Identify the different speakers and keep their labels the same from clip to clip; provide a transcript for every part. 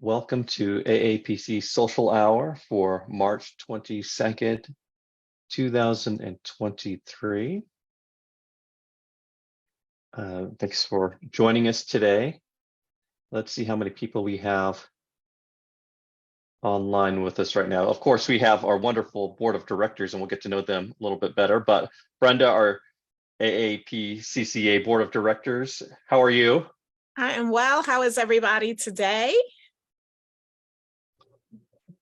Speaker 1: Welcome to AAPC Social Hour for March 22nd, 2023. Thanks for joining us today. Let's see how many people we have online with us right now. Of course, we have our wonderful board of directors, and we'll get to know them a little bit better. But Brenda, our AAPCCA board of directors, how are you?
Speaker 2: I am well. How is everybody today?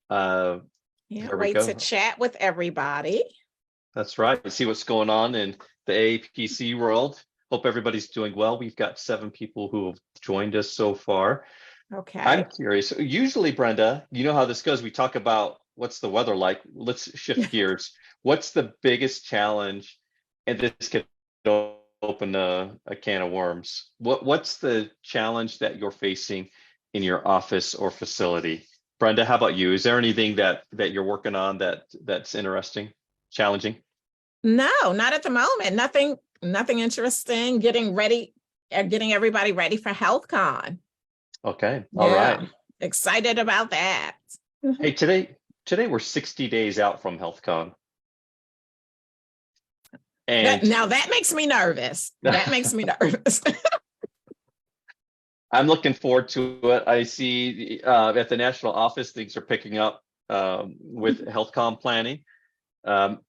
Speaker 2: Can't wait to chat with everybody.
Speaker 1: That's right. See what's going on in the AAPC world. Hope everybody's doing well. We've got 7 people who have joined us so far.
Speaker 2: Okay.
Speaker 1: I'm curious. Usually, Brenda, you know how this goes. We talk about what's the weather like. Let's shift gears. What's the biggest challenge? And this could open a can of worms. What's the challenge that you're facing in your office or facility? Brenda, how about you? Is there anything that you're working on that's interesting, challenging?
Speaker 2: No, not at the moment. Nothing interesting. Getting everybody ready for HEALTHCON.
Speaker 1: Okay. All right.
Speaker 2: Excited about that.
Speaker 1: Hey, today we're 60 days out from HEALTHCON. And
Speaker 2: now that makes me nervous. That makes me nervous.
Speaker 1: I'm looking forward to it. I see at the national office, things are picking up with HEALTHCON planning.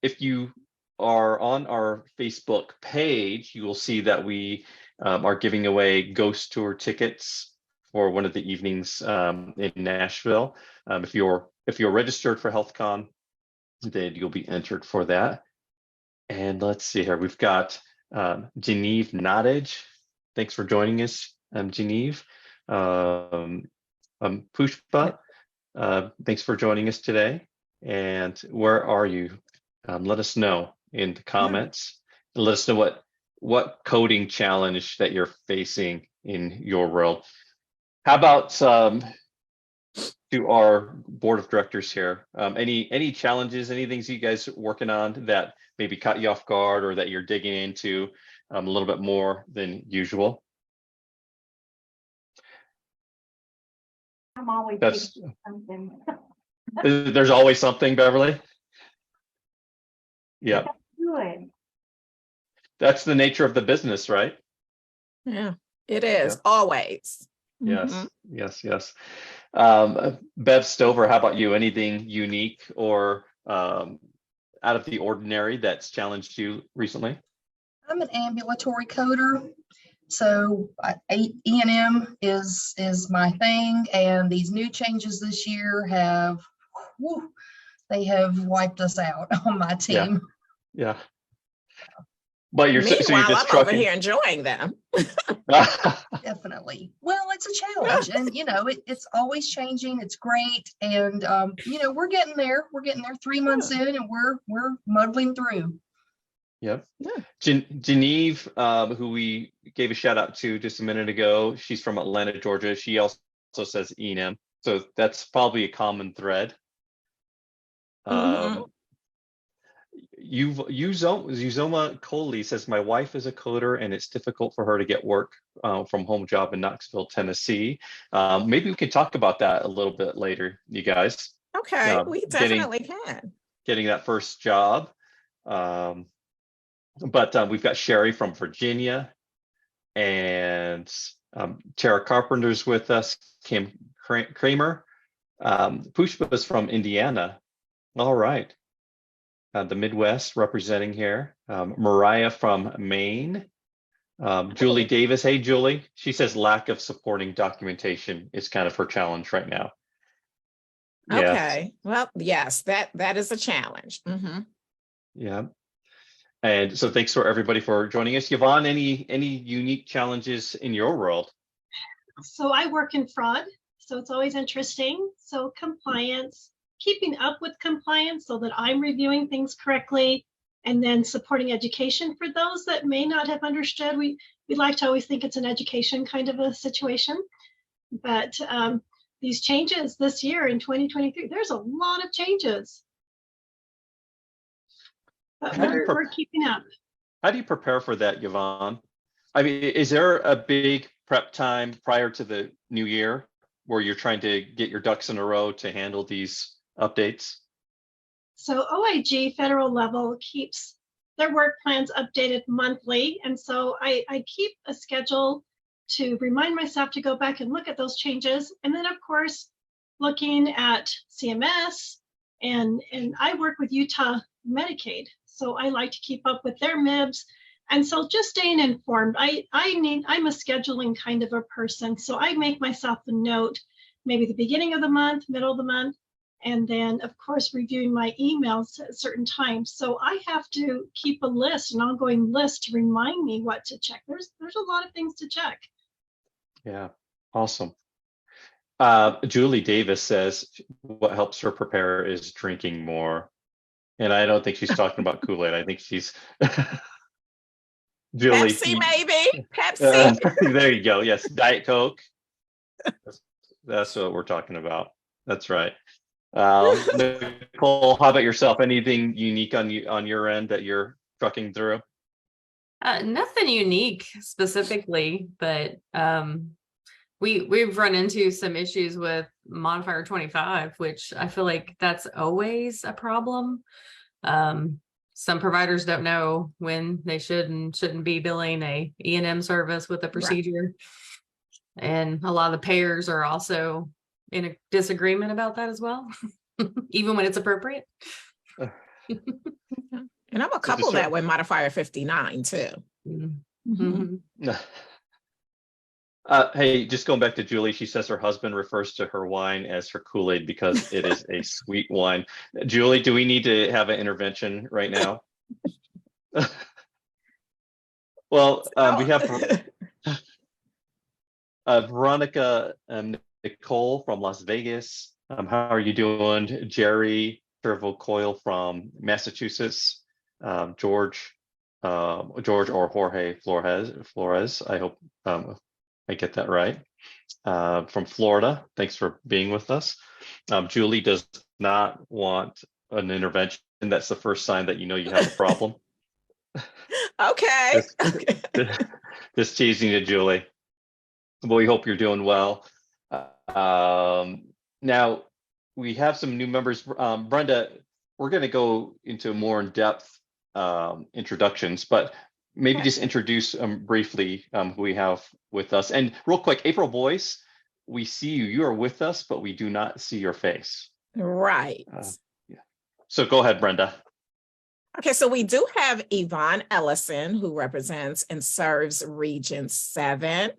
Speaker 1: If you are on our Facebook page, you will see that we are giving away ghost tour tickets for one of the evenings in Nashville. If you're registered for HEALTHCON, then you'll be entered for that. And let's see here. We've got Genevieve Nottage. Thanks for joining us, Genevieve. Pushpa, thanks for joining us today. And where are you? Let us know in the comments. And let us know what coding challenge that you're facing in your world. How about to our board of directors here? Any challenges, any things you guys are working on that maybe caught you off guard or that you're digging into a little bit more than usual?
Speaker 3: I'm always thinking something.
Speaker 1: There's always something, Beverly. Yeah.
Speaker 3: That's good.
Speaker 1: That's the nature of the business, right?
Speaker 2: Yeah, it is always.
Speaker 1: Yes, yes. Bev Stover, how about you? Anything unique or out of the ordinary that's challenged you recently?
Speaker 4: I'm an ambulatory coder, so E&M is my thing, and these new changes this year have wiped us out on my team.
Speaker 1: Yeah. But you're
Speaker 2: Meanwhile,
Speaker 1: so you're just
Speaker 2: I'm over here enjoying them.
Speaker 4: Definitely. Well, it's a challenge, and it's always changing. It's great, and we're getting there. We're getting there 3 months in, and we're muddling through.
Speaker 1: Yep. Genevieve, who we gave a shout out to just a minute ago, she's from Atlanta, Georgia. She also says E&M, so that's probably a common thread. Uzoma Coley says, my wife is a coder and it's difficult for her to get work from home job in Knoxville, Tennessee. Maybe we can talk about that a little bit later, you guys.
Speaker 2: Okay, we definitely can.
Speaker 1: Getting that first job. But we've got Sherry from Virginia, and Tara Carpenter's with us, Kim Kramer. Pushpa is from Indiana. All right. The Midwest representing here. Mariah from Maine. Julie Davis. Hey, Julie. She says lack of supporting documentation is kind of her challenge right now.
Speaker 2: Okay. Well, yes, that is a challenge.
Speaker 1: Yeah. And so thanks for everybody for joining us. Yvonne, any unique challenges in your world?
Speaker 5: So I work in fraud, so it's always interesting. So compliance, keeping up with compliance so that I'm reviewing things correctly, and then supporting education for those that may not have understood. We like to always think it's an education kind of a situation, but these changes this year in 2023, there's a lot of changes. But we're keeping up.
Speaker 1: How do you prepare for that, Yvonne? I mean, is there a big prep time prior to the new year where you're trying to get your ducks in a row to handle these updates?
Speaker 5: So OIG federal level keeps their work plans updated monthly. And so I keep a schedule to remind myself to go back and look at those changes. And then, of course, looking at CMS, and I work with Utah Medicaid. So I like to keep up with their MIBs. And so just staying informed. I'm a scheduling kind of a person. So I make myself a note, maybe the beginning of the month, middle of the month, and then of course reviewing my emails at certain times. So I have to keep a list, an ongoing list to remind me what to check. There's a lot of things to check.
Speaker 1: Yeah, awesome. Julie Davis says what helps her prepare is drinking more. And I don't think she's talking about Kool-Aid. I think she's Julie.
Speaker 2: Pepsi, maybe. Pepsi.
Speaker 1: There you go. Yes, Diet Coke. That's what we're talking about. That's right. Nicole, how about yourself? Anything unique on your end that you're trucking through?
Speaker 6: Nothing unique specifically, but we've run into some issues with modifier 25, which I feel like that's always a problem. Some providers don't know when they should and shouldn't be billing a E&M service with a procedure. Right. And a lot of the payers are also in a disagreement about that as well, even when it's appropriate.
Speaker 2: And I'm a couple that with modifier 59 too.
Speaker 6: Mm-hmm.
Speaker 1: Hey, just going back to Julie, she says her husband refers to her wine as her Kool-Aid because it is a sweet wine. Julie, do we need to have an intervention right now? Well, we have Veronica Nicole from Las Vegas. How are you doing? Jerry Turvo-Coyle from Massachusetts. George or Jorge Flores. I hope I get that right. From Florida. Thanks for being with us. Julie does not want an intervention. That's the first sign that you know you have a problem.
Speaker 2: Okay.
Speaker 1: Just teasing you, Julie. But we hope you're doing well. Now we have some new members. Brenda, we're going to go into more in-depth introductions, but maybe just introduce briefly who we have with us. And real quick, April Boyce, we see you. You are with us, but we do not see your face.
Speaker 2: Right.
Speaker 1: Yeah. So go ahead, Brenda.
Speaker 2: Okay, so we do have Yvonne Ellison, who represents and serves Region 7,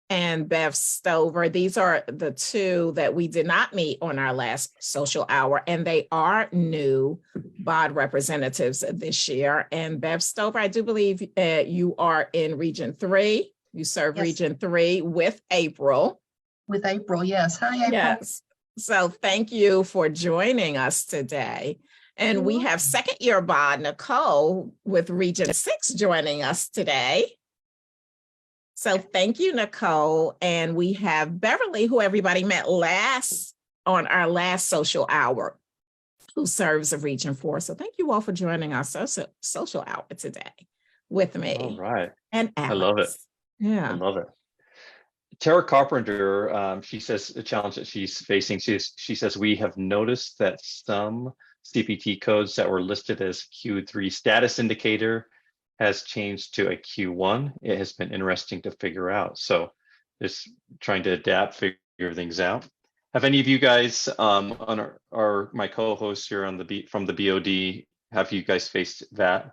Speaker 2: and Bev Stover. These are the two that we did not meet on our last social hour, and they are new BOD representatives this year. And Bev Stover, I do believe you are in Region 3. You serve Region 3 with April.
Speaker 4: With April, yes. Hi, April.
Speaker 2: Yes. So thank you for joining us today. And we have second year BOD Nicole with Region 6 joining us today. So thank you, Nicole. And we have Beverly, who everybody met on our last social hour, who serves of Region 4. So thank you all for joining our social hour today with me.
Speaker 1: All right.
Speaker 2: And Alex.
Speaker 1: I love it.
Speaker 2: Yeah.
Speaker 1: I love it. Tara Carpenter, she says the challenge that she's facing, she says, we have noticed that some CPT codes that were listed as Q3 status indicator has changed to a Q1. It has been interesting to figure out. So just trying to adapt, figure things out. Have any of you guys on my co-hosts here on from the BOD, have you guys faced that?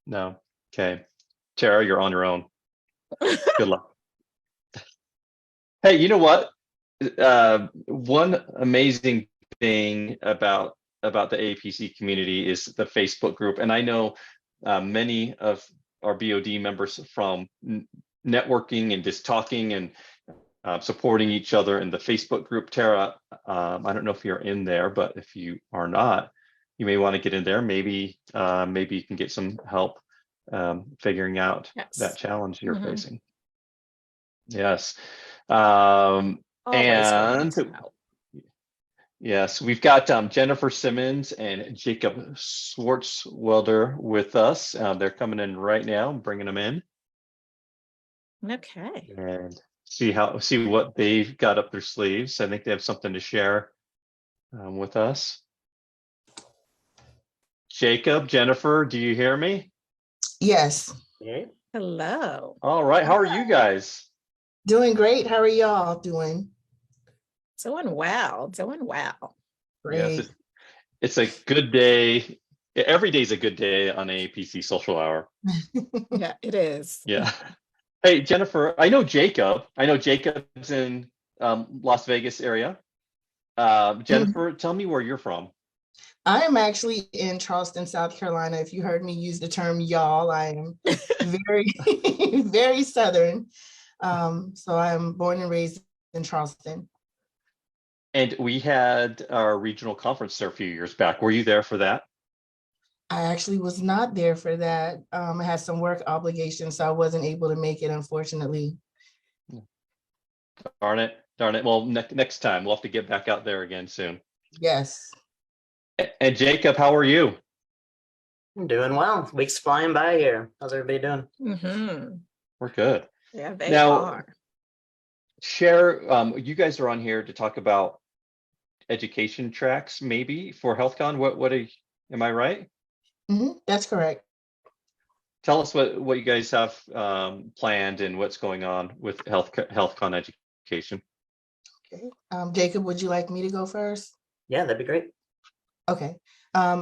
Speaker 1: No? Okay. Tara, you're on your own. Good luck. Hey, you know what? One amazing thing about the AAPC community is the Facebook group. And I know many of our BOD members from networking and just talking and supporting each other in the Facebook group. Tara, I don't know if you're in there, but if you are not, you may want to get in there. Maybe you can get some help figuring out that challenge you're facing. Yes. Yes, we've got Jennifer Simmons and Jacob Swartzwelder with us. They're coming in right now, bringing them in.
Speaker 2: Okay.
Speaker 1: And see what they've got up their sleeves. I think they have something to share with us. Jacob, Jennifer, do you hear me?
Speaker 7: Yes,
Speaker 2: Hello.
Speaker 1: All right. How are you guys?
Speaker 7: doing great. How are y'all doing?
Speaker 2: Doing well, doing well.
Speaker 1: Yes,
Speaker 7: Great.
Speaker 1: it's a good day. Every day's a good day on AAPC Social Hour.
Speaker 2: Yeah, it is.
Speaker 1: Yeah. Hey, Jennifer, I know Jacob. I know Jacob's in Las Vegas area. Jennifer, tell me where you're from.
Speaker 7: I am actually in Charleston, South Carolina. If you heard me use the term y'all, I am very, very Southern. So I am born and raised in Charleston.
Speaker 1: And we had our regional conference there a few years back. Were you there for that?
Speaker 7: I actually was not there for that. I had some work obligations, so I wasn't able to make it, unfortunately.
Speaker 1: Darn it. Darn it. Well, next time we'll have to get back out there again soon.
Speaker 7: Yes.
Speaker 1: And Jacob, how are you?
Speaker 8: I'm doing well. Week's flying by here. How's everybody doing?
Speaker 2: Mm-hmm.
Speaker 1: We're good.
Speaker 2: Yeah, they
Speaker 1: Now,
Speaker 2: are.
Speaker 1: share, you guys are on here to talk about education tracks, maybe for HealthCon. Am I right?
Speaker 7: That's correct.
Speaker 1: Tell us what you guys have planned and what's going on with HealthCon education.
Speaker 7: Okay. Jacob, would you like me to go first?
Speaker 8: Yeah, that'd be great.
Speaker 7: Okay,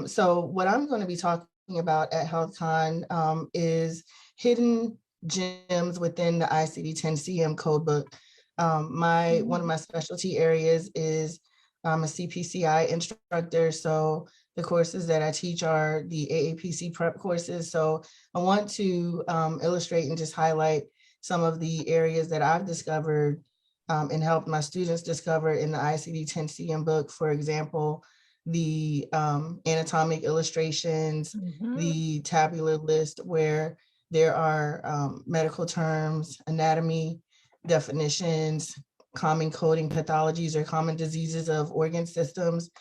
Speaker 7: so what I'm going to be talking about at HealthCon is hidden gems within the ICD-10-CM codebook. One of my specialty areas is I'm a CPCI instructor, so the courses that I teach are the AAPC prep courses. So I want to illustrate and just highlight some of the areas that I've discovered and helped my students discover in the ICD-10-CM book. For example, the anatomic illustrations, the tabular list where there are medical terms, anatomy, definitions, common coding pathologies or common diseases of organ systems.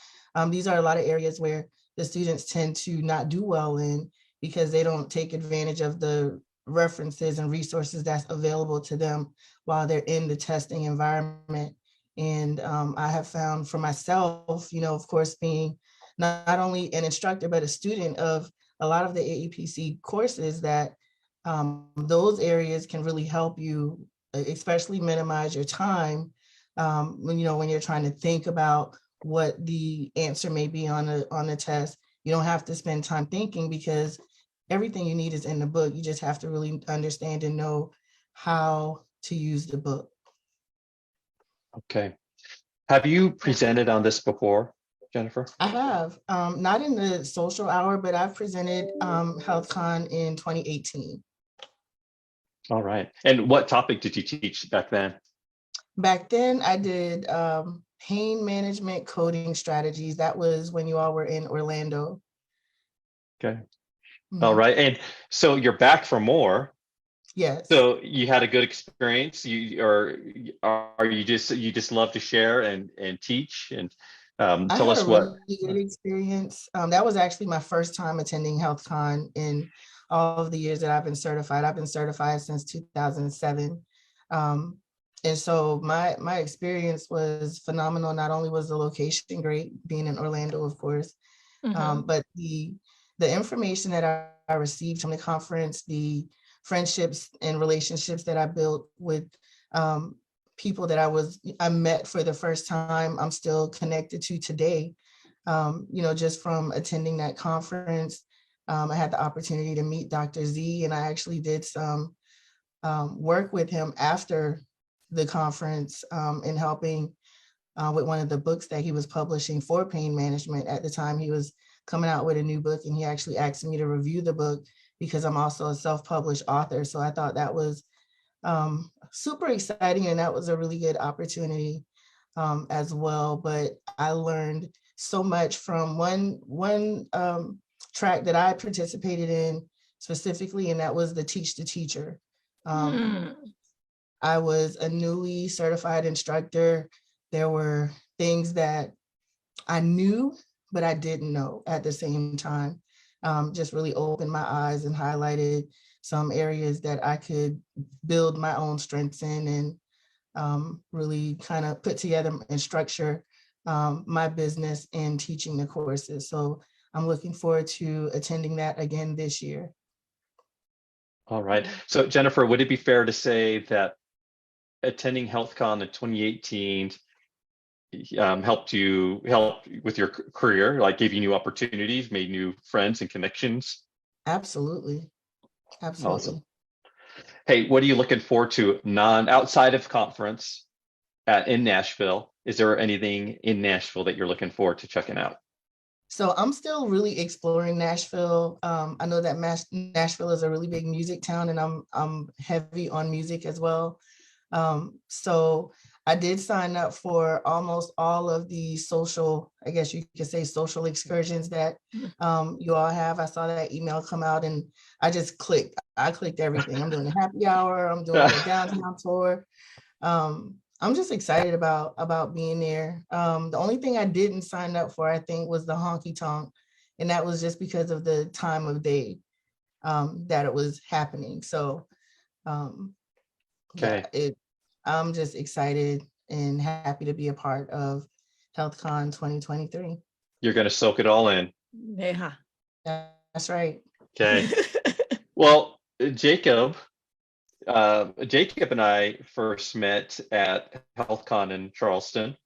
Speaker 7: These are a lot of areas where the students tend to not do well in because they don't take advantage of the references and resources that's available to them while they're in the testing environment. And I have found for myself, of course, being not only an instructor, but a student of a lot of the AAPC courses, that those areas can really help you, especially minimize your time when you're trying to think about what the answer may be on a test. You don't have to spend time thinking because everything you need is in the book. You just have to really understand and know how to use the book.
Speaker 1: Okay. Have you presented on this before, Jennifer?
Speaker 7: I have, not in the social hour, but I've presented HealthCon in 2018.
Speaker 1: All right. And what topic did you teach back then?
Speaker 7: Back then, I did pain management coding strategies. That was when you all were in Orlando.
Speaker 1: Okay. All right. And so you're back for more.
Speaker 7: Yes.
Speaker 1: So you had a good experience. You just love to share and teach and tell us what.
Speaker 7: Really good experience. That was actually my first time attending HealthCon in all of the years that I've been certified. I've been certified since 2007. And so my experience was phenomenal. Not only was the location great, being in Orlando, of course, but the information that I received from the conference, the friendships and relationships that I built with people that I met for the first time, I'm still connected to today. Just from attending that conference, I had the opportunity to meet Dr. Z, and I actually did some work with him after the conference in helping with one of the books that he was publishing for pain management. At the time, he was coming out with a new book, and he actually asked me to review the book because I'm also a self-published author. So I thought that was super exciting, and that was a really good opportunity as well. But I learned so much from one track that I participated in specifically, and that was the Teach the Teacher. I was a newly certified instructor. There were things that I knew, but I didn't know at the same time. Just really opened my eyes and highlighted some areas that I could build my own strengths in. really kind of put together and structure my business and teaching the courses. So I'm looking forward to attending that again this year.
Speaker 1: All right. So Jennifer, would it be fair to say that attending HealthCon in 2018 helped with your career, like gave you new opportunities, made new friends and connections?
Speaker 7: Absolutely. Absolutely.
Speaker 1: Awesome. Hey, what are you looking forward to outside of conference in Nashville? Is there anything in Nashville that you're looking forward to checking out?
Speaker 7: So I'm still really exploring Nashville. I know that Nashville is a really big music town, and I'm heavy on music as well. So I did sign up for almost all of the social, I guess you could say, social excursions that you all have. I saw that email come out and I just clicked. I clicked everything. I'm doing a happy hour. I'm doing a downtown tour. I'm just excited about being there. The only thing I didn't sign up for, I think, was the honky tonk, and that was just because of the time of day that it was happening. So
Speaker 1: Okay.
Speaker 7: yeah, I'm just excited and happy to be a part of HealthCon 2023.
Speaker 1: You're going to soak it all in.
Speaker 2: Yeah.
Speaker 7: That's right.
Speaker 1: Okay. Well, Jacob and I first met at HealthCon in Charleston,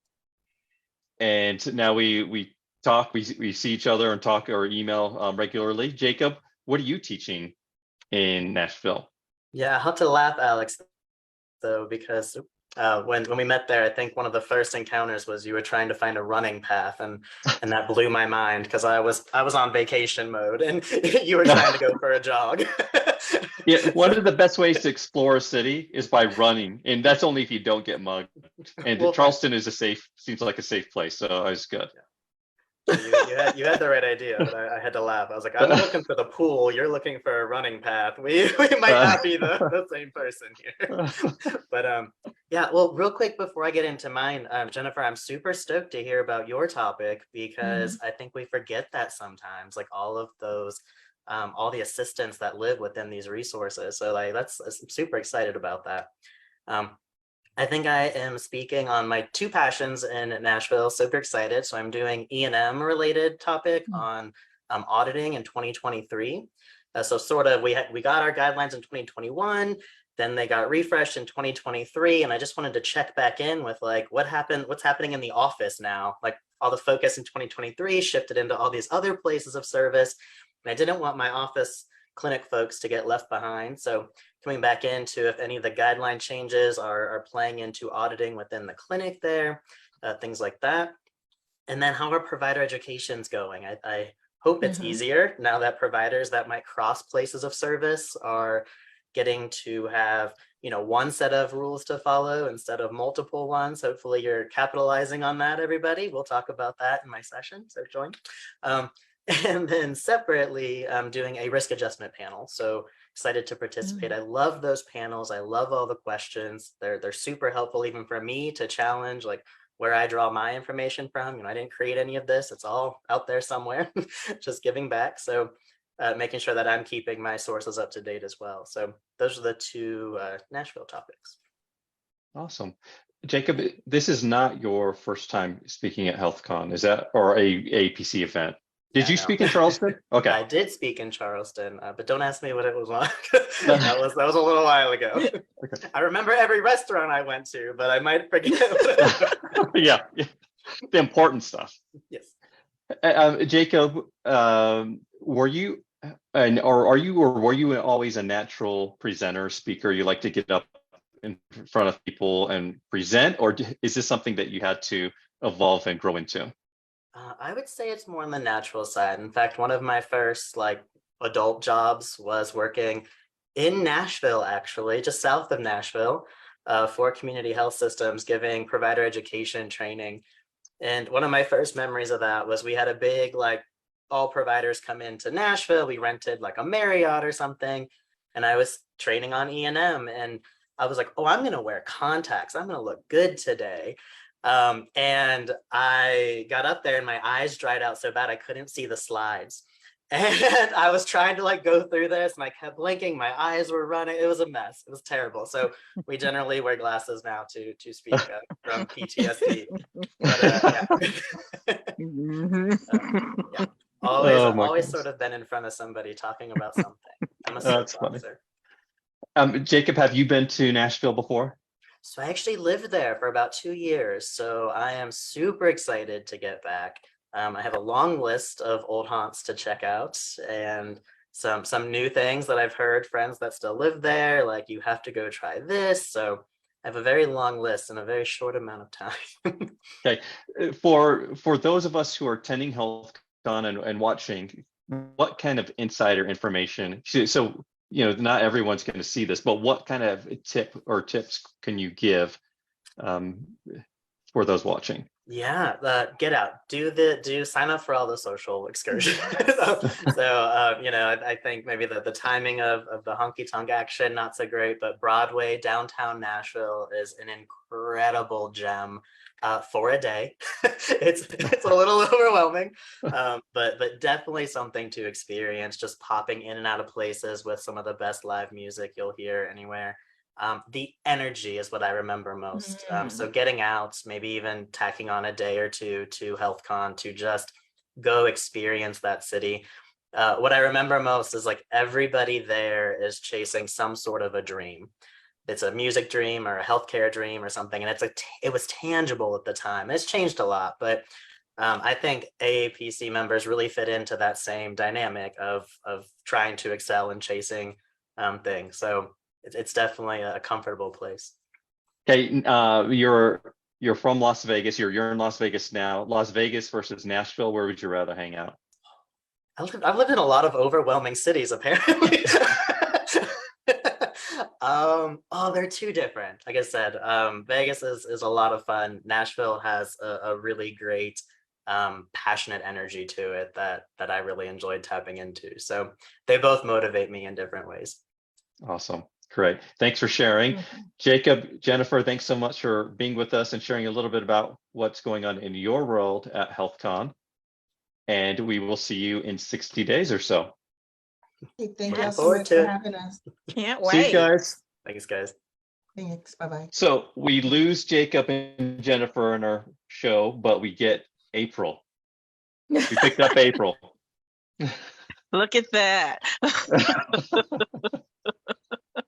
Speaker 1: and now we talk. We see each other and talk or email regularly. Jacob, what are you teaching in Nashville?
Speaker 8: Yeah, I have to laugh, Alex, though, because when we met there, I think one of the first encounters was you were trying to find a running path, and that blew my mind because I was on vacation mode and you were trying to go for a jog.
Speaker 1: Yeah, one of the best ways to explore a city is by running, and that's only if you don't get mugged. And
Speaker 8: Well,
Speaker 1: Charleston seems like a safe place, so I was good.
Speaker 8: You had the right idea, but I had to laugh. I was like, I'm looking for the pool. You're looking for a running path. We might not be the same person here. But yeah, well, real quick before I get into mine, Jennifer, I'm super stoked to hear about your topic because I think we forget that sometimes, like all of those, all the assistants that live within these resources. So like, I'm super excited about that. I think I am speaking on my two passions in Nashville. Super excited. So I'm doing E&M related topic on auditing in 2023. So sort of we got our guidelines in 2021, then they got refreshed in 2023. And I just wanted to check back in with like, what's happening in the office now? Like all the focus in 2023 shifted into all these other places of service. And I didn't want my office clinic folks to get left behind. So coming back into if any of the guideline changes are playing into auditing within the clinic there, things like that. And then how our provider education's going. I hope it's easier now that providers that might cross places of service are getting to have, one set of rules to follow instead of multiple ones. Hopefully you're capitalizing on that, everybody. We'll talk about that in my session, so join. And then separately, I'm doing a risk adjustment panel. So excited to participate. I love those panels. I love all the questions. They're super helpful even for me to challenge like where I draw my information from. I didn't create any of this. It's all out there somewhere, just giving back. So making sure that I'm keeping my sources up to date as well. So those are the two Nashville topics.
Speaker 1: Awesome. Jacob, this is not your first time speaking at HealthCon, is that, or a AAPC event? Did you speak in Charleston? Okay.
Speaker 8: I did speak in Charleston, but don't ask me what it was like. that was a little while ago. Okay. I remember every restaurant I went to, but I might forget.
Speaker 1: Yeah, the important stuff.
Speaker 8: Yes.
Speaker 1: Jacob, were you always a natural presenter, speaker? You like to get up in front of people and present, or is this something that you had to evolve and grow into?
Speaker 8: I would say it's more on the natural side. In fact, one of my first adult jobs was working in Nashville, actually, just south of Nashville, for community health systems, giving provider education training. And one of my first memories of that was we had a big, all providers come into Nashville. We rented a Marriott or something. And I was training on E&M. And I was like, oh, I'm going to wear contacts. I'm going to look good today. And I got up there and my eyes dried out so bad I couldn't see the slides. And I was trying to like go through this and I kept blinking. My eyes were running. It was a mess. It was terrible. So we generally wear glasses now to speak from PTSD. But yeah, always
Speaker 1: Oh my
Speaker 8: always
Speaker 1: goodness.
Speaker 8: sort of been in front of somebody talking about something. I'm a
Speaker 1: That's
Speaker 8: soap
Speaker 1: funny.
Speaker 8: boxer.
Speaker 1: Jacob, have you been to Nashville before?
Speaker 8: So I actually lived there for about 2 years. So I am super excited to get back. I have a long list of old haunts to check out and some new things that I've heard friends that still live there, like you have to go try this. So I have a very long list in a very short amount of time.
Speaker 1: Okay, for those of us who are attending HealthCon and watching, what kind of insider information? So not everyone's going to see this, but what kind of tip or tips can you give for those watching?
Speaker 8: Yeah, get out. Do sign up for all the social excursions. I think maybe the timing of the honky tonk action not so great, but Broadway downtown Nashville is an incredible gem for a day. it's a little overwhelming, but definitely something to experience. Just popping in and out of places with some of the best live music you'll hear anywhere. The energy is what I remember most. So getting out, maybe even tacking on a day or two to HealthCon to just go experience that city. What I remember most is like everybody there is chasing some sort of a dream. It's a music dream or a healthcare dream or something. And it was tangible at the time. It's changed a lot, but I think AAPC members really fit into that same dynamic of trying to excel and chasing things. So it's definitely a comfortable place.
Speaker 1: Okay, you're from Las Vegas. You're in Las Vegas now. Las Vegas versus Nashville. Where would you rather hang out?
Speaker 8: I've lived in a lot of overwhelming cities, apparently. They're two different. Like I said, Vegas is a lot of fun. Nashville has a really great, passionate energy to it that I really enjoyed tapping into. So they both motivate me in different ways.
Speaker 1: Awesome. Great. Thanks for sharing. Jacob, Jennifer, thanks so much for being with us and sharing a little bit about what's going on in your world at HealthCon. And we will see you in 60 days or so.
Speaker 7: Thank you
Speaker 8: Looking
Speaker 7: so
Speaker 8: forward
Speaker 7: much
Speaker 8: to
Speaker 7: for
Speaker 8: it.
Speaker 7: having us.
Speaker 2: Can't
Speaker 1: See you
Speaker 2: wait.
Speaker 1: guys.
Speaker 8: Thanks, guys.
Speaker 7: Thanks. Bye-bye.
Speaker 1: So we lose Jacob and Jennifer in our show, but we get April. We picked up April.
Speaker 9: Look at that.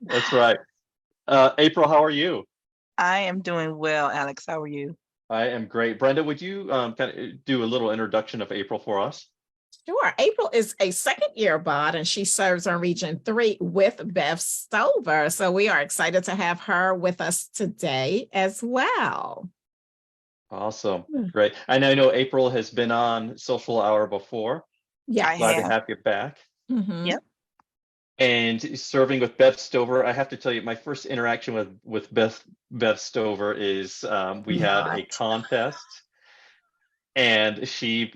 Speaker 1: That's right. April, how are you?
Speaker 9: I am doing well, Alex. How are you?
Speaker 1: I am great. Brenda, would you kind of do a little introduction of April for us?
Speaker 2: Sure. April is a second-year bot, and she serves on Region 3 with Bev Stover. So we are excited to have her with us today as well.
Speaker 1: Awesome. Great. And I know April has been on Social Hour before.
Speaker 2: Yeah.
Speaker 1: Glad to have you back.
Speaker 2: Mhm.
Speaker 9: Yep.
Speaker 1: And serving with Bev Stover, I have to tell you, my first interaction with Bev Stover is we had a contest, and she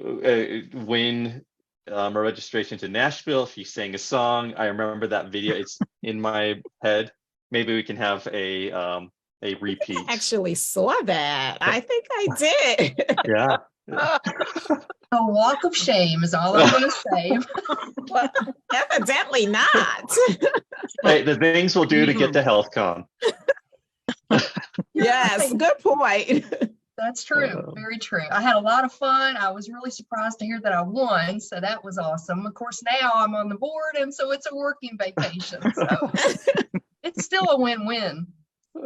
Speaker 1: win a registration to Nashville. She sang a song. I remember that video. It's in my head. Maybe we can have a repeat.
Speaker 2: I actually saw that. I think I did.
Speaker 1: Yeah.
Speaker 4: A walk of shame is all I'm going to say.
Speaker 2: Well, evidently not.
Speaker 1: Hey, the things we'll do to get to HealthCon.
Speaker 2: Yes, good point.
Speaker 4: That's true. Very true. I had a lot of fun. I was really surprised to hear that I won. So that was awesome. Of course, now I'm on the board, and so it's a working vacation. So it's still a win-win.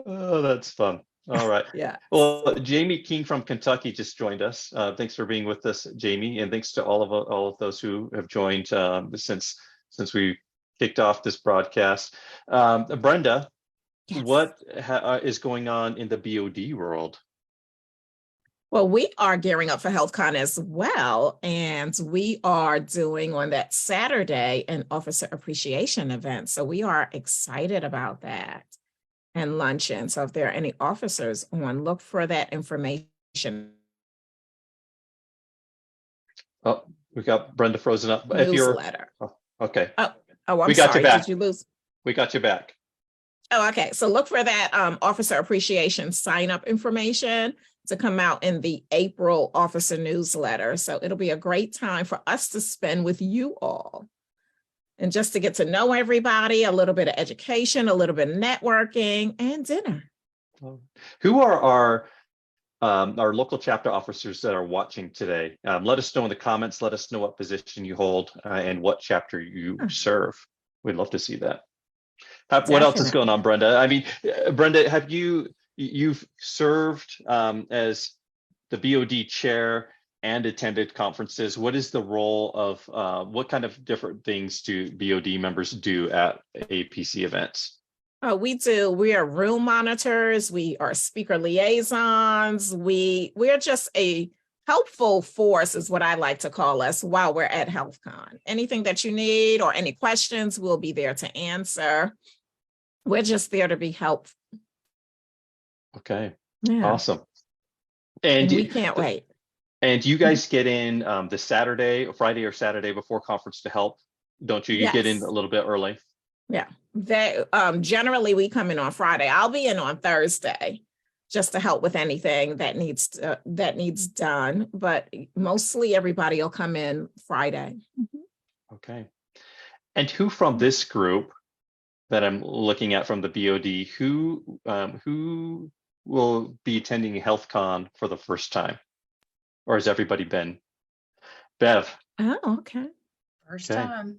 Speaker 1: Oh, that's fun. All right.
Speaker 2: Yeah.
Speaker 1: Well, Jamie King from Kentucky just joined us. Thanks for being with us, Jamie, and thanks to all of those who have joined since we kicked off this broadcast. Brenda,
Speaker 2: Yes.
Speaker 1: what is going on in the BOD world?
Speaker 2: Well, we are gearing up for HealthCon as well, and we are doing on that Saturday an officer appreciation event. So we are excited about that. And luncheon. So if there are any officers on, look for that information.
Speaker 1: Oh, we got Brenda frozen up. If you're
Speaker 2: Newsletter.
Speaker 1: okay,
Speaker 2: Oh, I'm
Speaker 1: we got
Speaker 2: sorry.
Speaker 1: you back.
Speaker 2: Did you lose?
Speaker 1: We got you back.
Speaker 2: Oh, okay. So look for that officer appreciation sign up information. to come out in the April officer newsletter. So it'll be a great time for us to spend with you all. And just to get to know everybody, a little bit of education, a little bit of networking, and dinner.
Speaker 1: Who are our local chapter officers that are watching today? Let us know in the comments. Let us know what position you hold and what chapter you serve. We'd love to see that. What else is going on, Brenda? I mean, Brenda, have you've served as the BOD chair and attended conferences? What is the role of what kind of different things do BOD members do at AAPC events?
Speaker 2: Oh, we do. We are room monitors. We are speaker liaisons. We're just a helpful force is what I like to call us while we're at HealthCon. Anything that you need or any questions, we'll be there to answer. We're just there to be helpful.
Speaker 1: Okay,
Speaker 2: Yeah.
Speaker 1: awesome.
Speaker 2: And we can't wait.
Speaker 1: And you guys get in the Friday or Saturday before conference to help, don't you? You get in a little bit early.
Speaker 2: Yeah, generally we come in on Friday. I'll be in on Thursday just to help with anything that needs done. But mostly everybody will come in Friday.
Speaker 1: Okay. And who from this group that I'm looking at from the BOD, who will be attending HealthCon for the first time? Or has everybody been? Bev.
Speaker 2: Oh, okay.
Speaker 4: First time.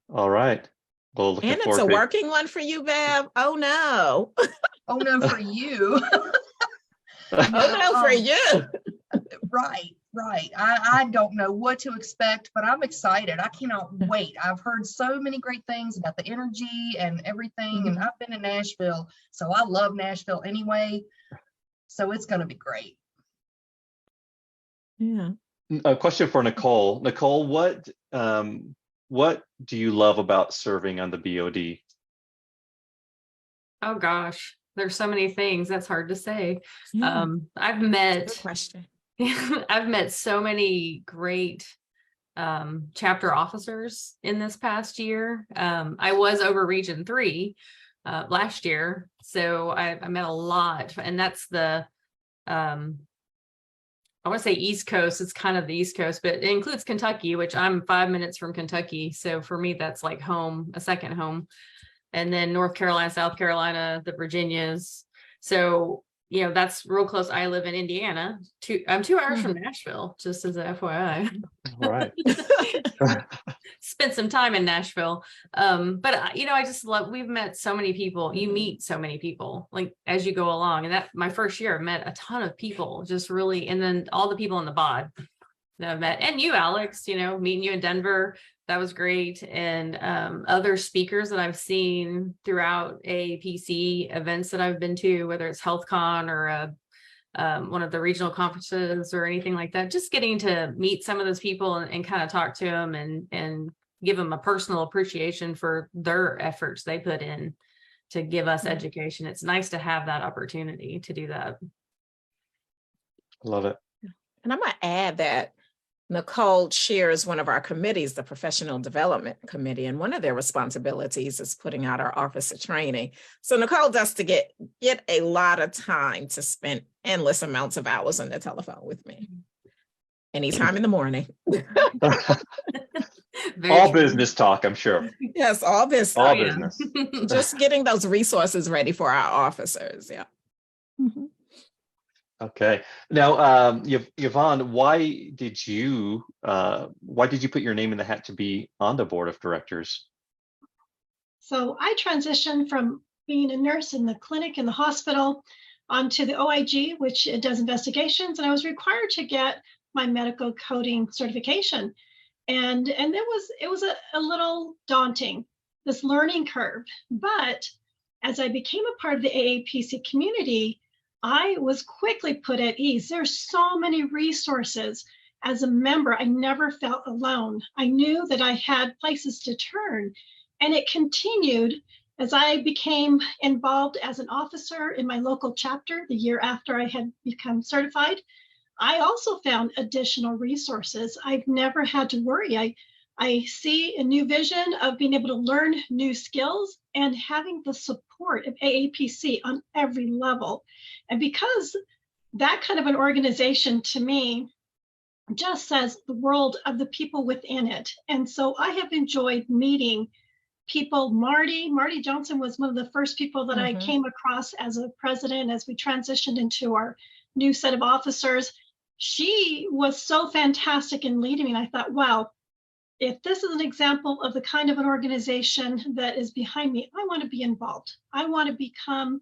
Speaker 1: All right. Well, looking
Speaker 2: and it's
Speaker 1: forward
Speaker 2: a
Speaker 1: to
Speaker 2: working one for you, Bev. Oh no.
Speaker 4: Oh no, for you.
Speaker 2: Oh no, for you.
Speaker 4: Right. I don't know what to expect, but I'm excited. I cannot wait. I've heard so many great things about the energy and everything, and I've been in Nashville, so I love Nashville anyway. So it's going to be great.
Speaker 2: Yeah.
Speaker 1: A question for Nicole. Nicole, what do you love about serving on the BOD?
Speaker 6: Oh gosh, there's so many things. That's hard to say.
Speaker 2: Yeah.
Speaker 6: I've met
Speaker 2: Good question.
Speaker 6: I've met so many great chapter officers in this past year. I was over Region 3 last year, so I met a lot, and that's the I want to say East Coast. It's kind of the East Coast, but it includes Kentucky, which I'm 5 minutes from Kentucky. So for me, that's like home, a second home. And then North Carolina, South Carolina, the Virginias. So, you know, that's real close. I live in Indiana. I'm 2 hours from Nashville, just as a FYI.
Speaker 1: All right.
Speaker 6: Spent some time in Nashville. But you know, I just love, we've met so many people. You meet so many people like as you go along. And that my first year I met a ton of people, just really, and then all the people in the bod that I've met, and you, Alex, you know, meeting you in Denver, that was great. And other speakers that I've seen throughout AAPC events that I've been to, whether it's HealthCon or one of the regional conferences or anything like that, just getting to meet some of those people and kind of talk to them and give them a personal appreciation for their efforts they put in to give us education. It's nice to have that opportunity to do that.
Speaker 1: Love it.
Speaker 2: And I'm going to add that Nicole chairs one of our committees, the Professional Development Committee, and one of their responsibilities is putting out our officer training. So Nicole does to get a lot of time to spend endless amounts of hours on the telephone with me. Anytime in the morning.
Speaker 1: All business talk, I'm sure.
Speaker 2: Yes, all business.
Speaker 1: All business.
Speaker 2: Just getting those resources ready for our officers. Yeah.
Speaker 1: Okay. Now, Yvonne, why did you put your name in the hat to be on the board of directors?
Speaker 5: So I transitioned from being a nurse in the clinic in the hospital onto the OIG, which does investigations, and I was required to get my medical coding certification. And it was a little daunting, this learning curve. But as I became a part of the AAPC community, I was quickly put at ease. There's so many resources. As a member, I never felt alone. I knew that I had places to turn, and it continued as I became involved as an officer in my local chapter the year after I had become certified. I also found additional resources. I've never had to worry. I see a new vision of being able to learn new skills and having the support of AAPC on every level. And because that kind of an organization to me just says the world of the people within it. And so I have enjoyed meeting people. Marty Johnson was one of the first people that I came across as a president as we transitioned into our new set of officers. She was so fantastic in leading me. And I thought, wow, if this is an example of the kind of an organization that is behind me, I want to be involved. I want to become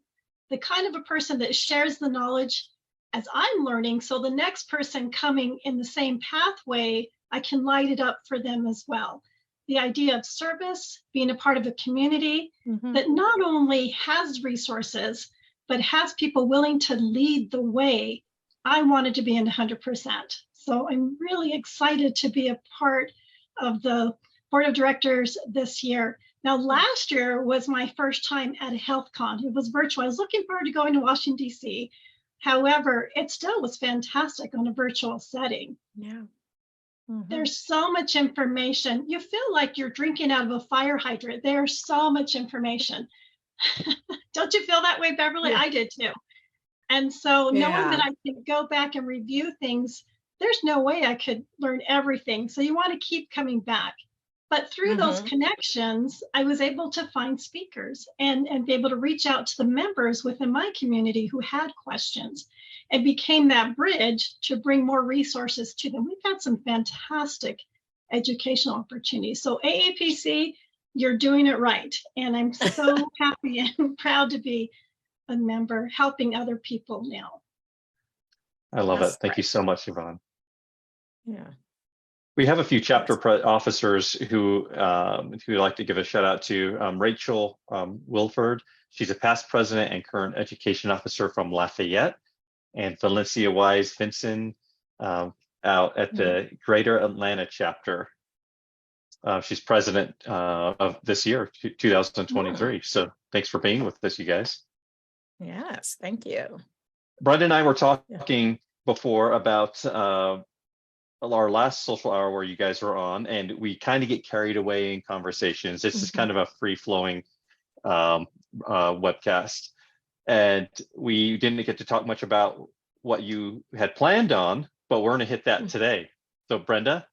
Speaker 5: the kind of a person that shares the knowledge as I'm learning. So the next person coming in the same pathway, I can light it up for them as well. The idea of service, being a part of a community that not only has resources, but has people willing to lead the way. I wanted to be in 100%. So I'm really excited to be a part of the board of directors this year. Now, last year was my first time at a HealthCon. It was virtual. I was looking forward to going to Washington, D.C. However, it still was fantastic on a virtual setting.
Speaker 2: Yeah.
Speaker 5: There's so much information. You feel like you're drinking out of a fire hydrant. There's so much information. Don't you feel that way, Beverly?
Speaker 2: Yeah.
Speaker 5: I did too. And so knowing
Speaker 2: Yeah.
Speaker 5: that I could go back and review things, there's no way I could learn everything. So you want to keep coming back. But through those connections, I was able to find speakers and be able to reach out to the members within my community who had questions, and became that bridge to bring more resources to them. We've had some fantastic educational opportunities. So AAPC, you're doing it right. And I'm so happy and proud to be a member helping other people now.
Speaker 1: I love
Speaker 2: That's
Speaker 1: it. Thank you
Speaker 2: great.
Speaker 1: so much, Yvonne.
Speaker 2: Yeah.
Speaker 1: We have a few chapter officers who we'd like to give a shout out to. Rachel Wilford, she's a past president and current education officer from Lafayette, and Valencia Wise Vinson out at the Greater Atlanta chapter. She's president of this year, 2023. So thanks for being with us, you guys.
Speaker 2: Yes, thank you.
Speaker 1: Brenda and I were talking before about our last social hour where you guys were on, and we kind of get carried away in conversations. This is kind of a free-flowing webcast, and we didn't get to talk much about what you had planned on, but we're going to hit that today. So Brenda?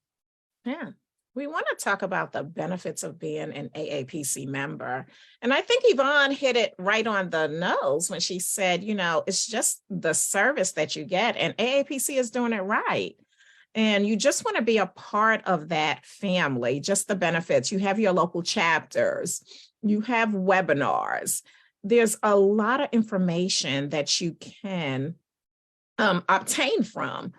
Speaker 2: Yeah. We want to talk about the benefits of being an AAPC member. And I think Yvonne hit it right on the nose when she said, you know, it's just the service that you get, and AAPC is doing it right. And you just want to be a part of that family, just the benefits. You have your local chapters, you have webinars. There's a lot of information that you can obtain from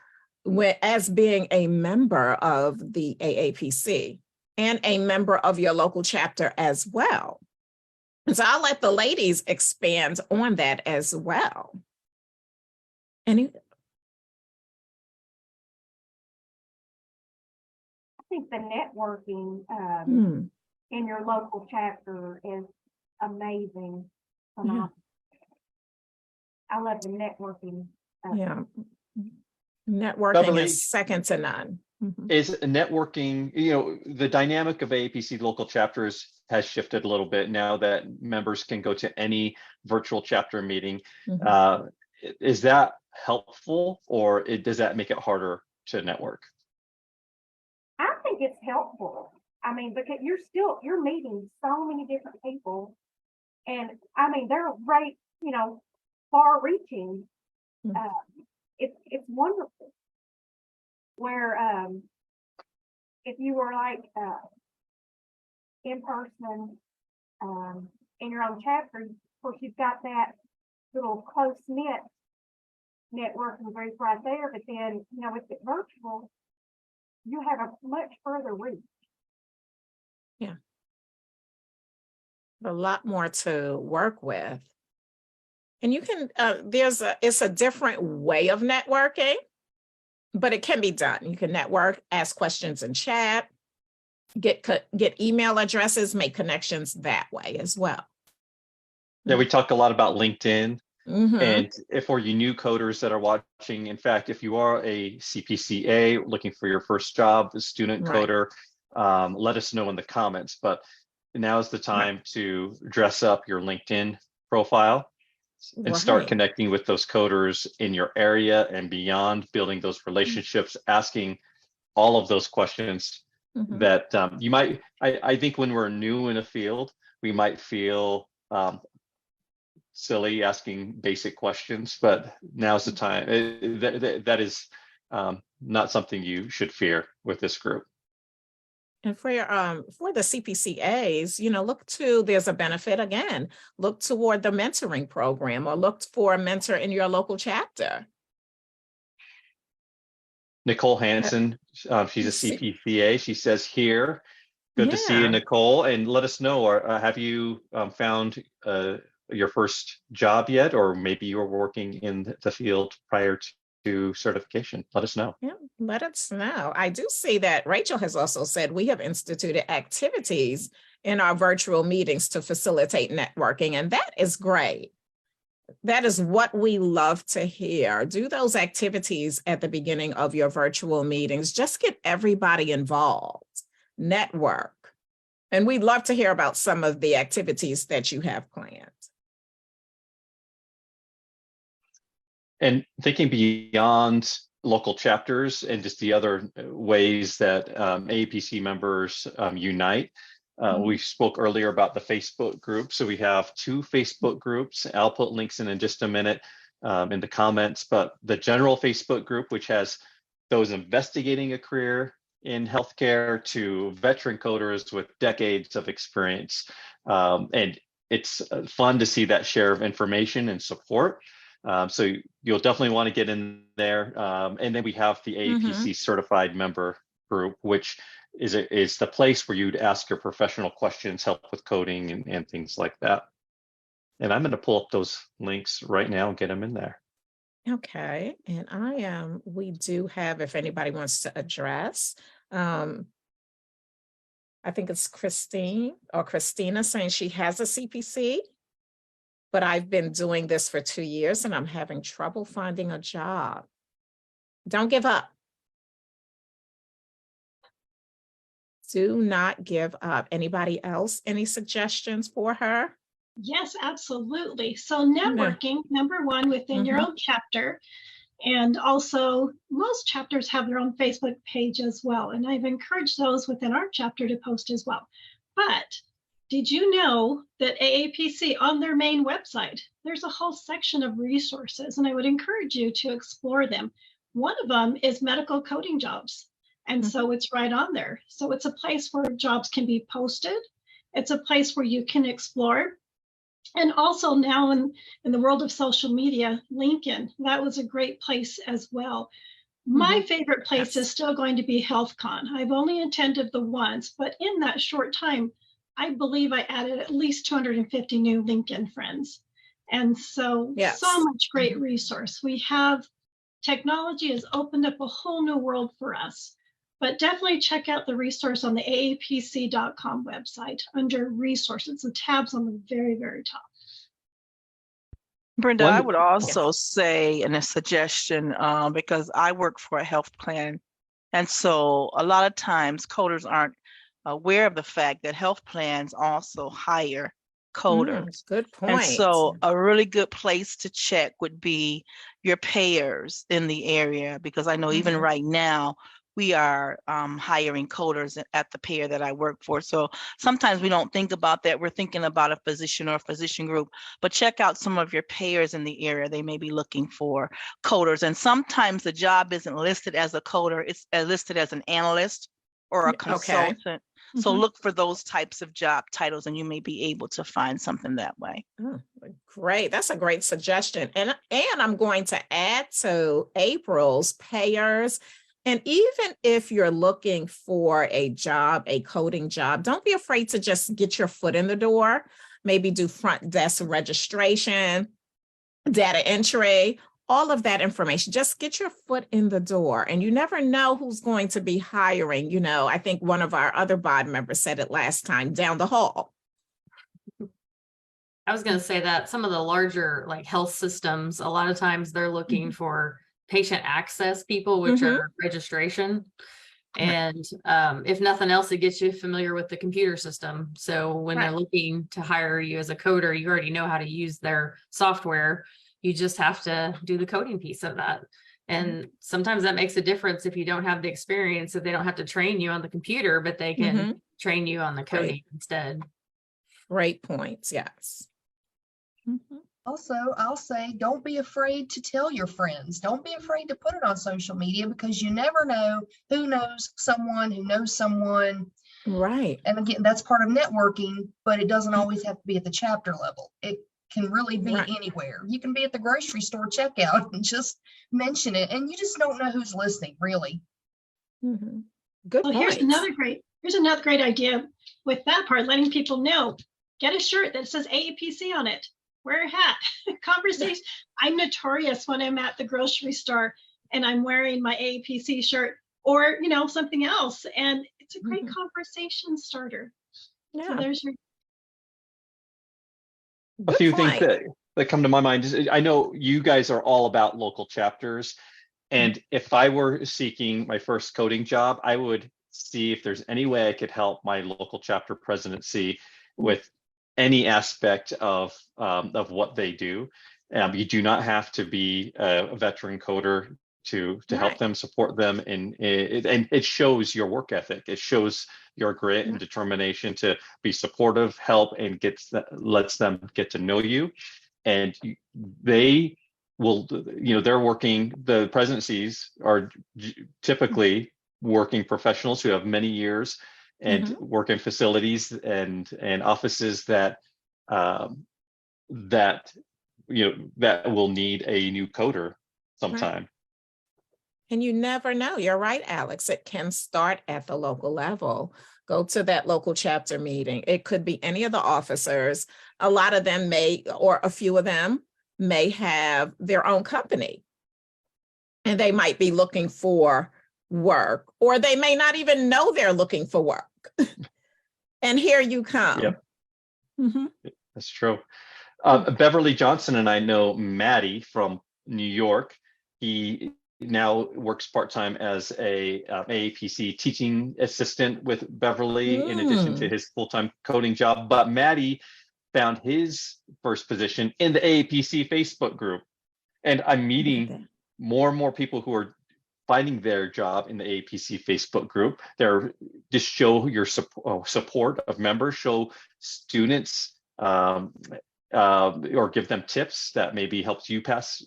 Speaker 2: as being a member of the AAPC and a member of your local chapter as well. So I'll let the ladies expand on that as well.
Speaker 3: I think the networking in your local chapter is amazing. I love the networking.
Speaker 2: Yeah. Networking
Speaker 1: Beverly,
Speaker 2: is second to none.
Speaker 1: Is networking, you know, the dynamic of AAPC local chapters has shifted a little bit now that members can go to any virtual chapter meeting. Is that helpful, or does that make it harder to network?
Speaker 3: I think it's helpful. I mean, because you're meeting so many different people, and I mean, they're right, you know, far reaching. It's wonderful. Where if you were like in person in your own chapter, of course you've got that little close knit networking group right there. But then, you know, with it virtual, you have a much further reach.
Speaker 2: Yeah. A lot more to work with. And you can, it's a different way of networking, but it can be done. You can network, ask questions in chat, get email addresses, make connections that way as well.
Speaker 1: Yeah, we talk a lot about LinkedIn. And for you new coders that are watching, in fact, if you are a CPCA looking for your first job, a student coder, let us know in the comments. But now is the time to dress up your LinkedIn profile. and start
Speaker 2: Right.
Speaker 1: connecting with those coders in your area and beyond, building those relationships, asking all of those questions
Speaker 2: Mhm.
Speaker 1: that you might, I think when we're new in a field, we might feel silly asking basic questions, but now's the time. That is not something you should fear with this group.
Speaker 2: And for the CPCAs, look to, there's a benefit again, look toward the mentoring program or look for a mentor in your local chapter.
Speaker 1: Nicole Hansen, she's a
Speaker 2: see-
Speaker 1: CPCA. She says here, good to see you,
Speaker 2: Yeah.
Speaker 1: Nicole, and let us know, or have you found your first job yet, or maybe you're working in the field prior to certification? Let us know.
Speaker 2: Yeah, let us know. I do see that Rachel has also said we have instituted activities in our virtual meetings to facilitate networking, and that is great. That is what we love to hear. Do those activities at the beginning of your virtual meetings. Just get everybody involved, network. And we'd love to hear about some of the activities that you have planned.
Speaker 1: And thinking beyond local chapters and just the other ways that AAPC members unite. We spoke earlier about the Facebook group. So we have 2 Facebook groups. I'll put links in just a minute in the comments, but the general Facebook group, which has those investigating a career in healthcare to veteran coders with decades of experience. And it's fun to see that share of information and support. So you'll definitely want to get in there. And then we have the AAPC certified member group, which is the place where you'd ask your professional questions, help with coding and things like that. And I'm going to pull up those links right now and get them in there.
Speaker 2: Okay, and we do have, if anybody wants to address, I think it's Christine or Christina saying she has a CPC, but I've been doing this for 2 years and I'm having trouble finding a job. Don't give up. Do not give up. Anybody else? Any suggestions for her?
Speaker 5: Yes, absolutely. So networking, number one, within your own chapter. And also most chapters have their own Facebook page as well. And I've encouraged those within our chapter to post as well. But did you know that AAPC on their main website, there's a whole section of resources, and I would encourage you to explore them. One of them is medical coding jobs. And so it's right on there. So it's a place where jobs can be posted. It's a place where you can explore. And also now in the world of social media, LinkedIn, that was a great place as well. My favorite place is still going to be HealthCon. I've only attended the once, but in that short time, I believe I added at least 250 new LinkedIn friends. And so, so much great resource. We have technology has opened up a whole new world for us. But definitely check out the resource on the aapc.com website under resources. The tabs on the very, very top.
Speaker 9: Brenda, I would also say, and a suggestion, because I work for a health plan. And so a lot of times coders aren't aware of the fact that health plans also hire coders.
Speaker 2: Good point.
Speaker 9: And so a really good place to check would be your payers in the area, because I know even right now, we are hiring coders at the payer that I work for. So sometimes we don't think about that. We're thinking about a physician or a physician group, but check out some of your payers in the area. They may be looking for coders. And sometimes the job isn't listed as a coder, it's listed as an analyst or a consultant. So look for those types of job titles and you may be able to find something that way.
Speaker 2: Oh, great. That's a great suggestion. And I'm going to add to April's payers. And even if you're looking for a job, a coding job, don't be afraid to just get your foot in the door. Maybe do front desk registration, data entry, all of that information. Just get your foot in the door. And you never know who's going to be hiring. You know, I think one of our other BOD members said it last time, down the hall.
Speaker 6: I was going to say that some of the larger like health systems, a lot of times they're looking for patient access people, which are registration. And if nothing else, it gets you familiar with the computer system. So when they're looking to hire you as a coder, you already know how to use their software. You just have to do the coding piece of that. And sometimes that makes a difference if you don't have the experience, if they don't have to train you on the computer, but they can train you on the coding instead.
Speaker 2: Great points. Yes.
Speaker 4: Also, I'll say, don't be afraid to tell your friends. Don't be afraid to put it on social media, because you never know who knows someone who knows someone.
Speaker 2: Right.
Speaker 4: And again, that's part of networking, but it doesn't always have to be at the chapter level. It can really be anywhere. You can be at the grocery store checkout and just mention it, and you just don't know who's listening, really.
Speaker 2: Good
Speaker 5: Well,
Speaker 2: point.
Speaker 5: here's another great idea with that part, letting people know. Get a shirt that says AAPC on it. Wear a hat. Conversation. I'm notorious when I'm at the grocery store and I'm wearing my AAPC shirt or, you know, something else. And it's a great conversation starter.
Speaker 2: Yeah.
Speaker 5: So there's your.
Speaker 1: A few things that come to my mind is, I know you guys are all about local chapters. And if I were seeking my first coding job, I would see if there's any way I could help my local chapter presidency with any aspect of what they do. You do not have to be a veteran coder to help them, support them, and it shows your work ethic. It shows your grit and determination to be supportive, help, and lets them get to know you. And they will, you know, they're working. The presidencies are typically working professionals who have many years and work in facilities and offices that that will need a new coder sometime.
Speaker 2: And you never know. You're right, Alex. It can start at the local level. Go to that local chapter meeting. It could be any of the officers. A lot of them may, or a few of them may have their own company. And they might be looking for work, or they may not even know they're looking for work. And here you come.
Speaker 1: Yep. That's true. Beverly Johnson and I know Maddie from New York. He now works part-time as a AAPC teaching assistant with Beverly in addition to his full-time coding job. But Maddie found his first position in the AAPC Facebook group. And I'm meeting more and more people who are finding their job in the AAPC Facebook group. They're just show your support of members, show students or give them tips that maybe helps you pass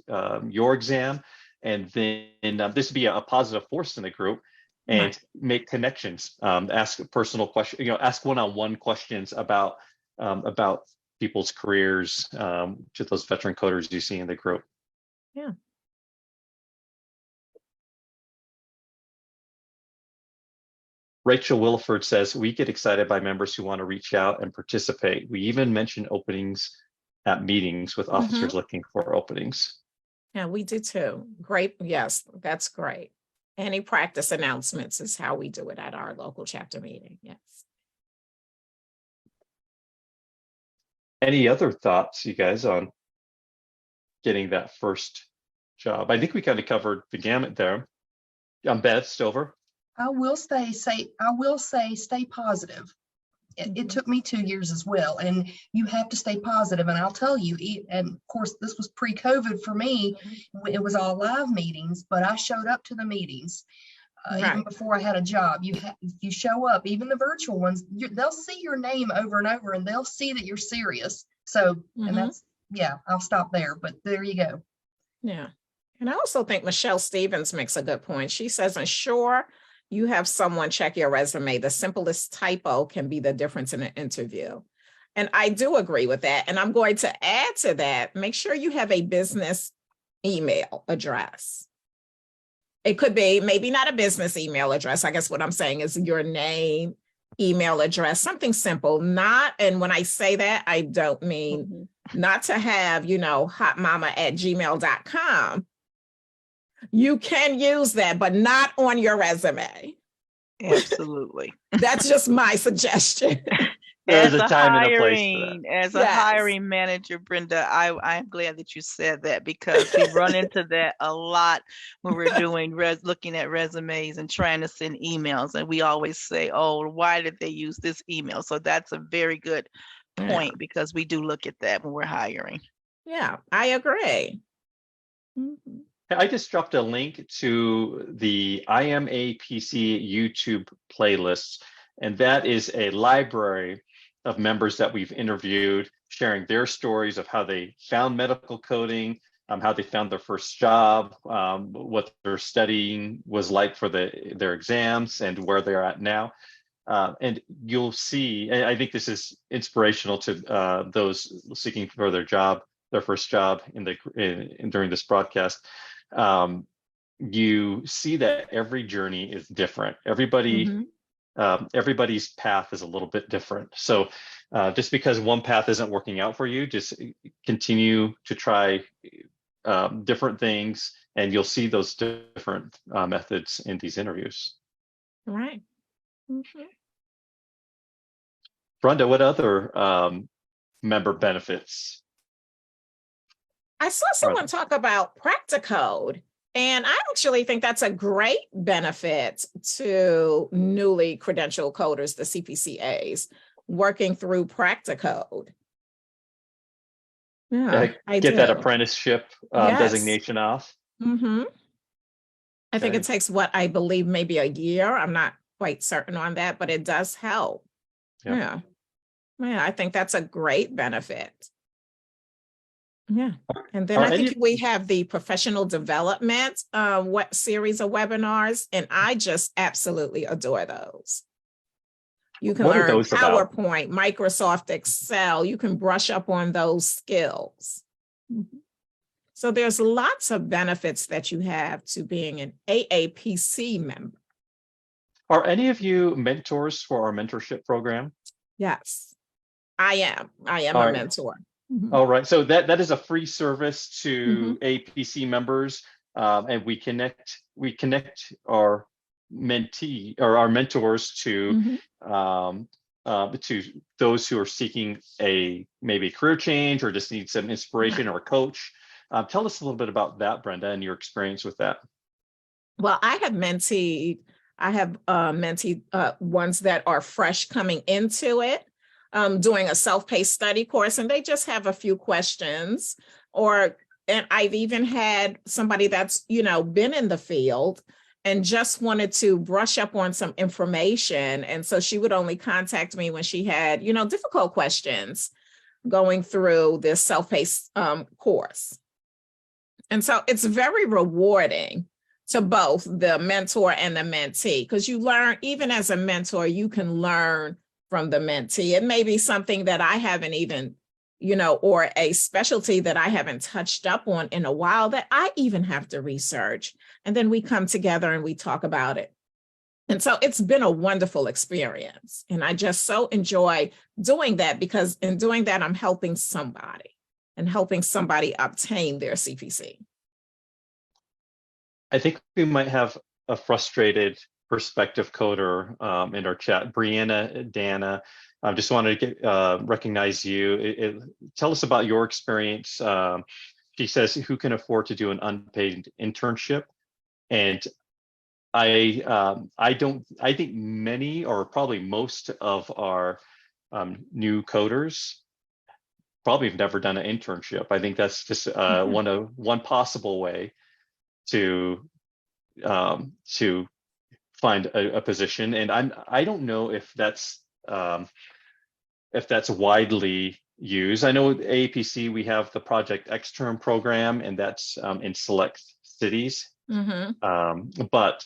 Speaker 1: your exam. And then this would be a positive force in the group, and make connections, ask personal questions, ask one-on-one questions about people's careers, to those veteran coders you see in the group.
Speaker 2: Yeah.
Speaker 1: Rachel Williford says, we get excited by members who want to reach out and participate. We even mention openings at meetings with officers looking for openings.
Speaker 2: Yeah, we do too. Great. Yes, that's great. Any practice announcements is how we do it at our local chapter meeting. Yes.
Speaker 1: Any other thoughts, you guys, on getting that first job? I think we kind of covered the gamut there. Beth Stover.
Speaker 4: I will say, stay positive. It took me 2 years as well, and you have to stay positive. And I'll tell you, and of course, this was pre-COVID for me. It was all live meetings, but I showed up to the meetings even before I had a job. You show up, even the virtual ones. They'll see your name over and over, and they'll see that you're serious. So, and that's I'll stop there. But there you go.
Speaker 2: Yeah, and I also think Michelle Stevens makes a good point. She says, ensure you have someone check your resume. The simplest typo can be the difference in an interview. And I do agree with that. And I'm going to add to that, make sure you have a business email address. It could be maybe not a business email address. I guess what I'm saying is your name, email address, something simple. And when I say that, I don't mean not to have, hotmama@gmail.com. You can use that, but not on your resume.
Speaker 9: Absolutely.
Speaker 2: That's just my suggestion.
Speaker 1: There's
Speaker 9: As
Speaker 1: a
Speaker 9: a
Speaker 1: time and a place for that.
Speaker 9: hiring, as a
Speaker 2: Yes.
Speaker 9: hiring manager, Brenda, I'm glad that you said that because we run into that a lot when we're doing looking at resumes and trying to send emails, and we always say, "Oh, why did they use this email?" So that's a very good point because we do look at that when we're hiring.
Speaker 2: Yeah, I agree. Mhm.
Speaker 1: I just dropped a link to the IMAPC YouTube playlists, and that is a library of members that we've interviewed, sharing their stories of how they found medical coding, how they found their first job, what their studying was like for their exams, and where they're at now. And you'll see, and I think this is inspirational to those seeking for their first job during this broadcast. You see that every journey is different. Everybody's path is a little bit different. So just because one path isn't working out for you, just continue to try different things, and you'll see those different methods in these interviews.
Speaker 2: Right. Mhm.
Speaker 1: Brenda, what other member benefits?
Speaker 2: I saw someone talk about Practicode, and I actually think that's a great benefit to newly credentialed coders, the CPCAs, working through Practicode. Yeah, I
Speaker 1: Get that
Speaker 2: do.
Speaker 1: apprenticeship
Speaker 2: Yes.
Speaker 1: designation off.
Speaker 2: Mm-hmm. I think
Speaker 1: Okay.
Speaker 2: it takes what I believe maybe a year. I'm not quite certain on that, but it does help.
Speaker 1: Yeah.
Speaker 2: Yeah. Yeah, I think that's a great benefit. Yeah. And then
Speaker 1: Are
Speaker 2: I think
Speaker 1: any-
Speaker 2: we have the professional development what series of webinars, and I just absolutely adore those. You can
Speaker 1: What are
Speaker 2: learn
Speaker 1: those about?
Speaker 2: PowerPoint, Microsoft Excel. You can brush up on those skills. Mhm. So there's lots of benefits that you have to being an AAPC member.
Speaker 1: Are any of you mentors for our mentorship program?
Speaker 2: Yes, I am. I am
Speaker 1: All
Speaker 2: a
Speaker 1: right.
Speaker 2: mentor. Mhm.
Speaker 1: All right. So that is a free service to
Speaker 2: Mhm.
Speaker 1: APC members, and we connect our mentee or our mentors
Speaker 2: Mhm.
Speaker 1: to those who are seeking maybe a career change or just need some inspiration or a coach. Tell us a little bit about that, Brenda, and your experience with that.
Speaker 2: Well, I have menteed ones that are fresh coming into it, doing a self-paced study course, and they just have a few questions. And I've even had somebody that's, been in the field and just wanted to brush up on some information. And so she would only contact me when she had, difficult questions going through this self-paced course. And so it's very rewarding to both the mentor and the mentee, because you learn, even as a mentor, you can learn from the mentee. It may be something that I haven't even, or a specialty that I haven't touched up on in a while that I even have to research. And then we come together and we talk about it. And so it's been a wonderful experience. And I just so enjoy doing that, because in doing that, I'm helping somebody obtain their CPC.
Speaker 1: I think we might have a frustrated prospective coder in our chat. Brianna, Dana, I just wanted to recognize you. Tell us about your experience. She says, who can afford to do an unpaid internship? And I think many, or probably most of our new coders probably have never done an internship. I think that's just one possible way to find a position. And I don't know if that's widely used. I know with AAPC we have the Project Extern program, and that's in select cities.
Speaker 2: Mm-hmm.
Speaker 1: But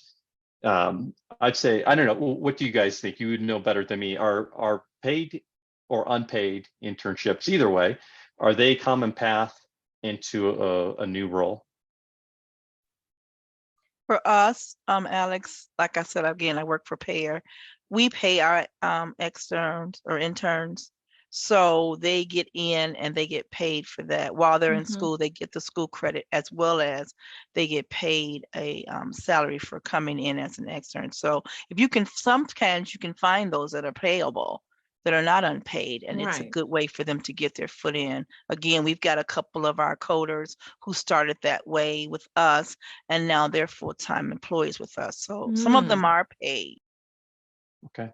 Speaker 1: I'd say, I don't know, what do you guys think? You would know better than me. Are paid or unpaid internships, either way, are they common path into a new role?
Speaker 9: For us, Alex, like I said, again, I work for Payer. We pay our externs or interns, so they get in and they get paid for that. While they're in school, they get the school credit, as well as they get paid a salary for coming in as an extern. So if you can, sometimes you can find those that are payable. that are not unpaid, and it's a
Speaker 2: Right.
Speaker 9: good way for them to get their foot in. Again, we've got a couple of our coders who started that way with us, and now they're full-time employees with us. So some of them are paid.
Speaker 1: Okay.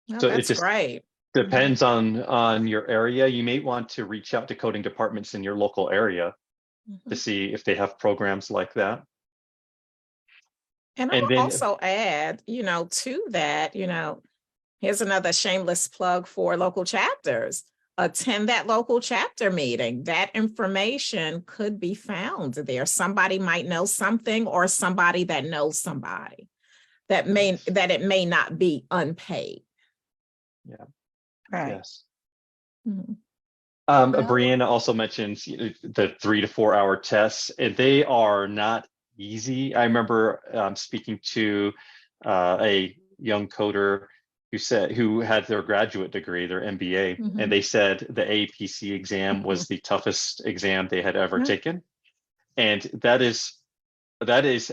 Speaker 2: No,
Speaker 1: So it
Speaker 2: that's
Speaker 1: just
Speaker 2: great.
Speaker 1: depends on your area. You may want to reach out to coding departments in your local area to
Speaker 2: Mhm.
Speaker 1: see if they have programs like that.
Speaker 2: And I
Speaker 1: And
Speaker 2: will
Speaker 1: then,
Speaker 2: also add, to that, here's another shameless plug for local chapters. Attend that local chapter meeting. That information could be found there. Somebody might know something, or somebody that knows somebody that it may not be unpaid.
Speaker 1: yeah,
Speaker 9: Right.
Speaker 1: yes.
Speaker 2: Mhm.
Speaker 4: Well-
Speaker 1: Brianna also mentions the 3 to 4 hour tests, and they are not easy. I remember speaking to a young coder who had their graduate degree, their MBA,
Speaker 2: Mhm.
Speaker 1: and they said the AAPC exam was the toughest exam they had ever
Speaker 2: Yeah.
Speaker 1: taken, and that is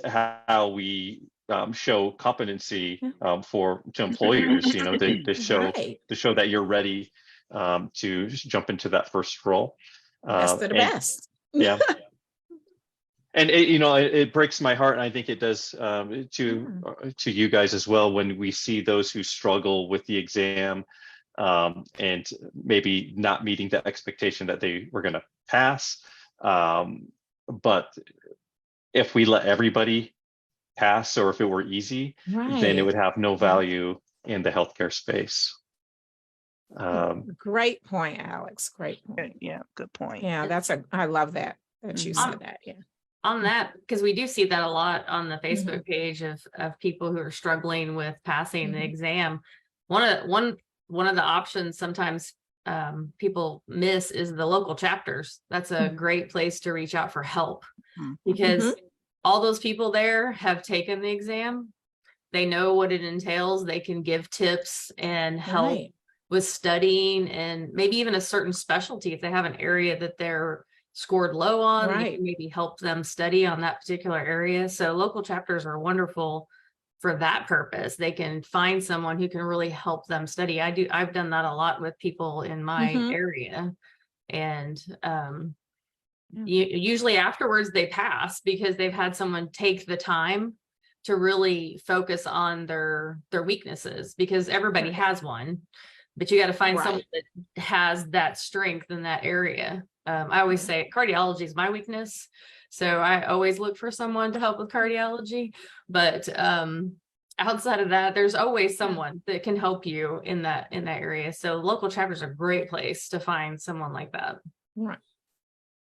Speaker 1: how we show competency to employers. To show that you're ready to just jump into that first role.
Speaker 2: Best of the
Speaker 1: And
Speaker 2: best.
Speaker 1: yeah, and it breaks my heart, and I think it does to you guys as well, when we see those who struggle with the exam and maybe not meeting the expectation that they were going to pass. But if we let everybody pass, or if it were easy, then it would
Speaker 2: Right.
Speaker 1: have no value in the healthcare space.
Speaker 2: Great point, Alex. Great
Speaker 9: Good.
Speaker 2: point.
Speaker 9: Yeah, good point.
Speaker 2: Yeah, I love that you
Speaker 9: Mhm.
Speaker 2: said that. Yeah.
Speaker 6: On that, because we do see that a lot on the
Speaker 2: Mm-hmm.
Speaker 6: Facebook page of people who are struggling with passing the
Speaker 2: Mhm.
Speaker 6: exam. One of the options sometimes people miss is the local chapters. That's a great place to reach out for help, because all those people there have taken the exam. They know what it entails. They can give tips and help
Speaker 2: Right.
Speaker 6: with studying, and maybe even a certain specialty. If they have an area that they're scored low on, you
Speaker 2: Right.
Speaker 6: can maybe help them study on that particular area. So local chapters are wonderful for that purpose. They can find someone who can really help them study. I've done that a lot with people in my
Speaker 2: Mhm.
Speaker 6: area, and usually afterwards they pass because they've had someone take the time to really focus on their weaknesses, because everybody has one, but you got to find someone
Speaker 2: Right.
Speaker 6: that has that strength in that area. I always say cardiology is my weakness, so I always look for someone to help with cardiology. But outside of that, there's always someone that can help you in that area. So local chapters are a great place to find someone like that.
Speaker 2: Right.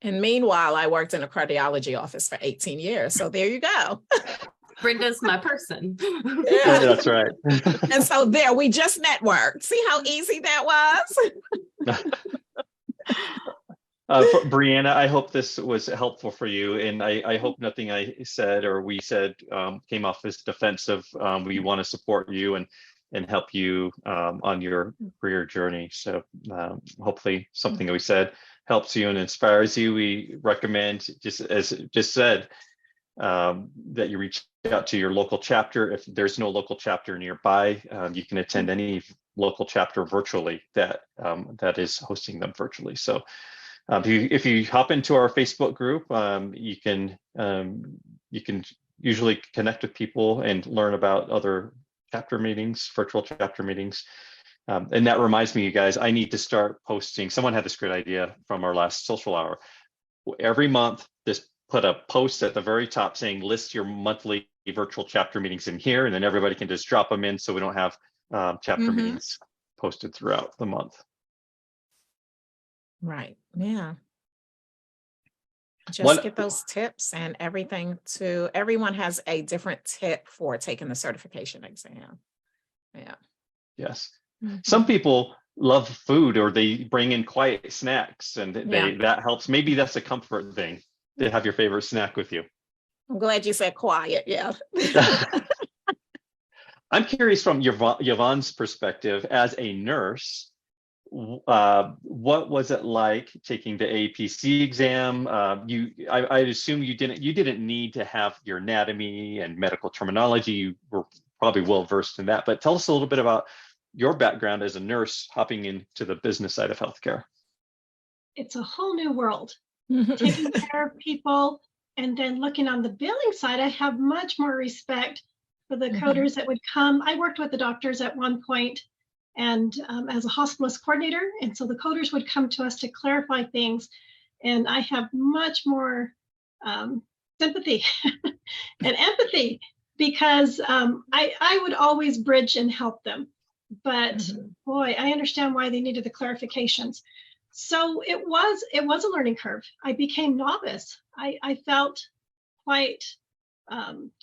Speaker 2: And meanwhile, I worked in a cardiology office for 18 years. So there you go.
Speaker 6: Brenda's my person.
Speaker 2: Yeah.
Speaker 1: That's right.
Speaker 2: And so there, we just networked. See how easy that was?
Speaker 1: Brianna, I hope this was helpful for you, and I hope nothing I said or we said came off as defensive. We want to support you and help you on your career journey. So hopefully something that we said helps you and inspires you. We recommend, just as just said, that you reach out to your local chapter. If there's no local chapter nearby, you can attend any local chapter virtually that is hosting them virtually. So if you hop into our Facebook group, you can usually connect with people and learn about other chapter meetings, virtual chapter meetings. And that reminds me, you guys, I need to start posting. Someone had this great idea from our last social hour. Every month, just put a post at the very top saying, list your monthly virtual chapter meetings in here, and then everybody can just drop them in, so we don't have chapter meetings posted throughout the month.
Speaker 2: Right. Yeah. Just get those tips and everything everyone has a different tip for taking the certification exam. Yeah.
Speaker 1: Yes. Some people love food, or they bring in quiet snacks, and that helps. Maybe that's a comfort thing to have your favorite snack with you.
Speaker 2: I'm glad you said quiet. Yeah.
Speaker 1: I'm curious, from Yvonne's perspective as a nurse, what was it like taking the AAPC exam? I assume you didn't need to have your anatomy and medical terminology. You were probably well versed in that, but tell us a little bit about your background as a nurse hopping into the business side of healthcare?
Speaker 5: It's a whole new world. Taking care of people and then looking on the billing side, I have much more respect for the coders that would come. I worked with the doctors at one point and as a hospitalist coordinator. And so the coders would come to us to clarify things. And I have much more sympathy and empathy because I would always bridge and help them. But boy, I understand why they needed the clarifications. So it was a learning curve. I became novice. I felt quite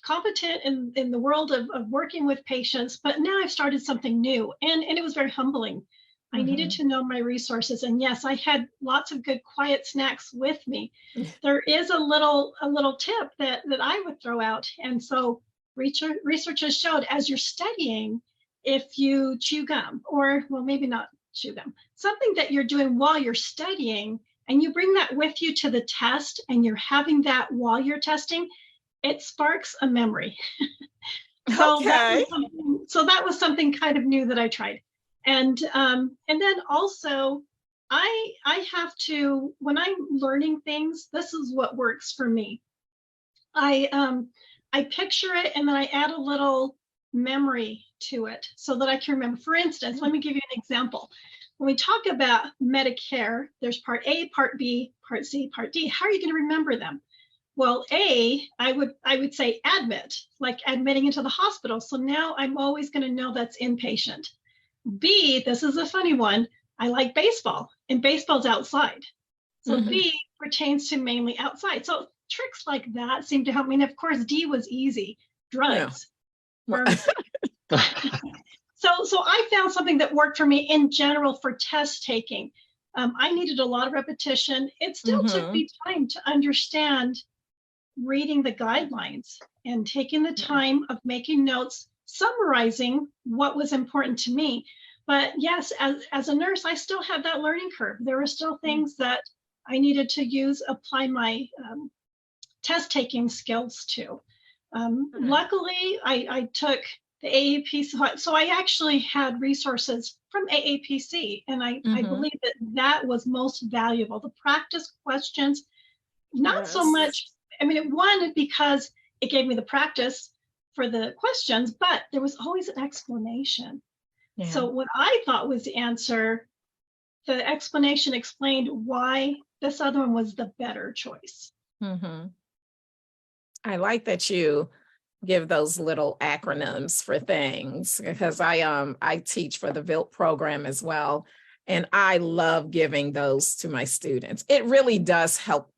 Speaker 5: competent in the world of working with patients, but now I've started something new, and it was very humbling. I needed to know my resources, and yes, I had lots of good quiet snacks with me. There is a little tip that I would throw out, and so research has showed as you're studying, if you chew gum, or well, maybe not chew gum, something that you're doing while you're studying, and you bring that with you to the test, and you're having that while you're testing, it sparks a memory. So that was something kind of new that I tried. And then also I have to, when I'm learning things, this is what works for me. I picture it and then I add a little memory to it so that I can remember. For instance, let me give you an example. When we talk about Medicare, there's Part A, Part B, Part C, Part D. How are you going to remember them? Well, A, I would say admit, like admitting into the hospital. So now I'm always going to know that's inpatient. B, this is a funny one. I like baseball, and baseball's outside. So B pertains to mainly outside. So tricks like that seem to help me. And of course, D was easy, drugs. Yeah. So I found something that worked for me in general for test taking. I needed a lot of repetition. It still took me time to understand reading the guidelines and taking the time of making notes, summarizing what was important to me. But yes, as a nurse, I still had that learning curve. There were still things that I needed to apply my test taking skills to. Luckily, I took the AAPC, so I actually had resources from AAPC, and I believe that was most valuable. The practice questions, not so much, I mean, one, because it gave me the practice for the questions, but there was always an explanation. Yeah. So what I thought was the answer, the explanation explained why this other one was the better choice.
Speaker 2: I like that you give those little acronyms for things, because I teach for the VILT program as well. And I love giving those to my students. It really does help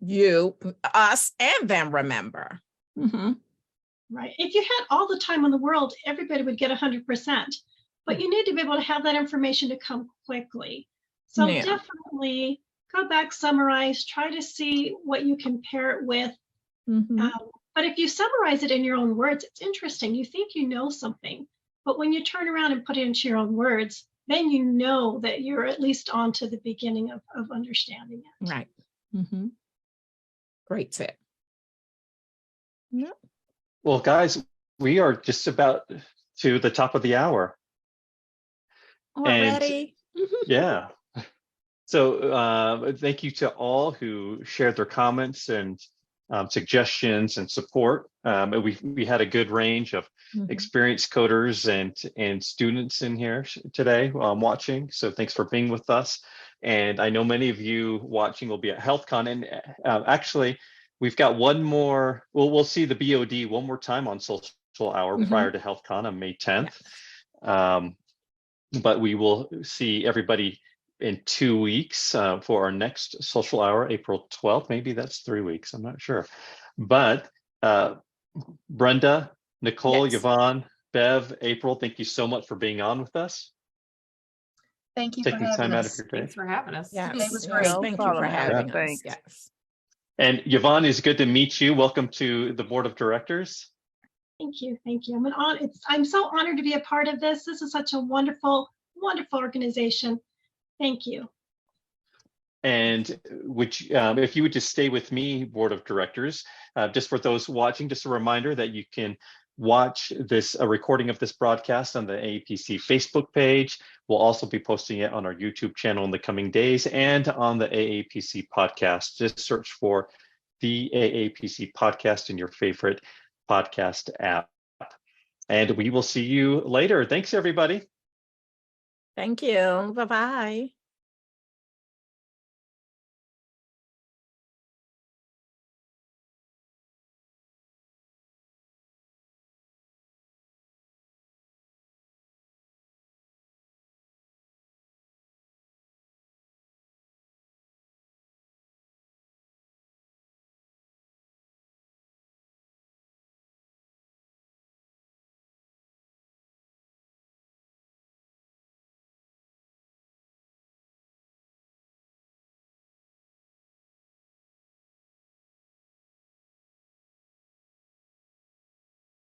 Speaker 2: us and them remember.
Speaker 5: Right. If you had all the time in the world, everybody would get 100%. But you need to be able to have that information to come quickly. So definitely go back, summarize, try to see what you can pair it with. But if you summarize it in your own words, it's interesting. You think you know something, but when you turn around and put it into your own words, then you know that you're at least on to the beginning of understanding it.
Speaker 2: Right. Great tip.
Speaker 1: Well, guys, we are just about to the top of the hour.
Speaker 2: Already?
Speaker 1: Yeah. So thank you to all who shared their comments and suggestions and support. We had a good range of experienced coders and students in here today watching. So thanks for being with us. And I know many of you watching will be at HealthCon. And actually, we've got one more. We'll see the BOD one more time on Social Hour prior to HealthCon on May 10th. But we will see everybody in 2 weeks for our next Social Hour, April 12th. Maybe that's 3 weeks. I'm not sure. But Brenda, Nicole, Yvonne, Bev, April, thank you so much for being on with us.
Speaker 4: Thank you
Speaker 1: Taking
Speaker 4: for having
Speaker 1: time out
Speaker 4: us.
Speaker 1: of your day.
Speaker 6: Thanks for having us.
Speaker 2: Yes.
Speaker 4: It was great.
Speaker 2: Thank you for having us. Yes.
Speaker 1: And Yvonne, it's good to meet you. Welcome to the Board of Directors.
Speaker 5: Thank you. Thank you. I'm so honored to be a part of this. This is such a wonderful, wonderful organization. Thank you.
Speaker 1: And if you would just stay with me, Board of Directors, just for those watching, just a reminder that you can watch this a recording of this broadcast on the AAPC Facebook page. We'll also be posting it on our YouTube channel in the coming days and on the AAPC podcast. Just search for the AAPC podcast in your favorite podcast app. And we will see you later. Thanks, everybody.
Speaker 2: Thank you. Bye-bye.